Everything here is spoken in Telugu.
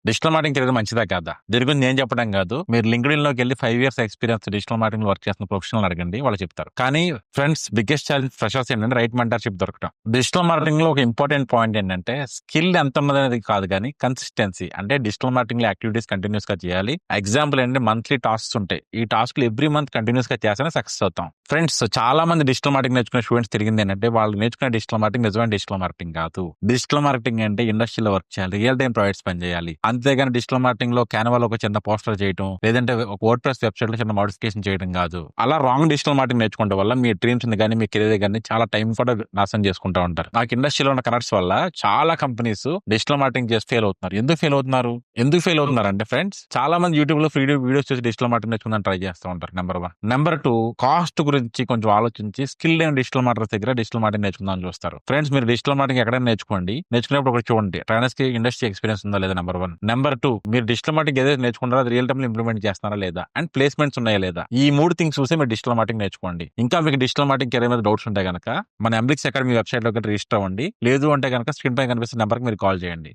డిజిటల్ మార్కెటింగ్ కెరీర్ మంచిదా కాదా? దీని గురించి నేను చెప్పడం కాదు. మీరు లింక్డ్ఇన్ లోకి వెళ్ళి 5 years experience digital marketing work చేస్తున్న ప్రొఫెషనల్ అడగండి, వాళ్ళు చెప్తారు. కానీ ఫ్రెండ్స్, బిగ్గెస్ట్ ఛాలెంజ్ ఫ్రెషర్స్ ఏంటంటే రైట్ మెంటర్షిప్ దొరకడం. డిజిటల్ మార్కెటింగ్ లో ఒక ఇంపార్టెంట్ పాయింట్ ఏంటంటే స్కిల్ ఎంత ఉన్నది అనేది కాదు, కానీ కన్సిస్టెన్సీ. అంటే డిజిటల్ మార్కెటింగ్ లో యాక్టివిటీస్ కంటిన్యూస్ గా చేయాలి. ఎగ్జాంపుల్ ఏంటంటే మంత్లీ టాస్క్స్ ఉంటాయి. ఈ టాస్క్లు ఎవ్రీ మంత్ కంటిన్యూస్ గా చేస్తేనే సక్సెస్ అవుతాం. ఫ్రెండ్స్, చాలా మంది డిజిటల్ మార్కెటింగ్ నేర్చుకునే స్టూడెంట్స్ తిరిగింది ఏంటంటే వాళ్ళు నేర్చుకునే డిజిటల్ మార్కెటింగ్ నిజమైన డిజిటల్ మార్కెటింగ్ కాదు. డిజిటల్ మార్కెటింగ్ అంటే ఇండస్ట్రీలో వర్క్ చేయాలి, రియల్ టైం ప్రాజెక్ట్స్ పని చేయాలి. అంతేగాని డిజిటల్ మార్కెటింగ్ లో క్యాన్వాలో ఒక చిన్న పోస్టర్ చేయడం, లేదంటే ఒక వర్డ్ ప్రెస్ వెబ్సైట్ లో చిన్న మోడిఫికేషన్ చేయడం కాదు. అలా రాంగ్ డిజిటల్ మార్కెటింగ్ నేర్చుకోవడం వల్ల మీ డ్రీమ్స్ కానీ మీ కెరీర్ కానీ చాలా టైం కూడా నాశనం చేసుకుంటూ ఉంటారు. నాకు ఇండస్ట్రీలో ఉన్న కనెక్ట్స్ వల్ల చాలా కంపెనీస్ డిజిటల్ మార్కెటింగ్ చేసి ఫెయిల్ అవుతున్నారు. ఎందుకు ఫెయిల్ అవుతున్నారు అంటే ఫ్రెండ్స్, చాలా మంది యూట్యూబ్ లో ఫ్రీ వీడియోస్ చూసి డిజిటల్ మార్కెటింగ్ నేర్చుకుందని ట్రై చేస్తూ ఉంటారు. నెంబర్ 1. నెంబర్ 2, కాస్ట్ గురించి కొంచెం ఆలోచించి స్కిల్ లేని డిజిటల్ మార్కెటర్స్ దగ్గర డిజిటల్ మార్కెటింగ్ నేర్చుకుందామని చూస్తారు. ఫ్రెండ్స్, మీరు డిజిటల్ మార్కెటింగ్ ఎక్కడైనా నేర్చుకోండి. నేర్చుకునేప్పుడు ఒకటి చూడండి, ట్రైనర్స్ కి ఇండస్ట్రీ ఎక్స్పీరియన్స్ ఉందా లేదా. నెంబర్ 1. నెంబర్ 2, మీరు డిజిటల్ మార్కెటింగ్ ఏదైతే నేర్చుకుంటారో అది రియల్ టైమ్ లో ఇంప్లిమెంట్ చేస్తున్నారా లేదా, అండ్ ప్లేస్మెంట్స్ ఉన్నాయా లేదా. ఈ 3 థింగ్స్ చూసి మీరు డిజిటల్ మార్కెటింగ్ నేర్చుకోండి. ఇంకా మీకు డిజిటల్ మార్కెటింగ్ కెరీర్ మీద డౌట్స్ ఉంటాయి కనుక మన ఎంబ్లిక్స్ అకాడమీ వెబ్సైట్ లో రిజిస్టర్ అవ్వండి. లేదు అంటే కనుక స్క్రీన్ పై కనిపిస్తున్న నెంబర్ కి మీరు కాల్ చేయండి.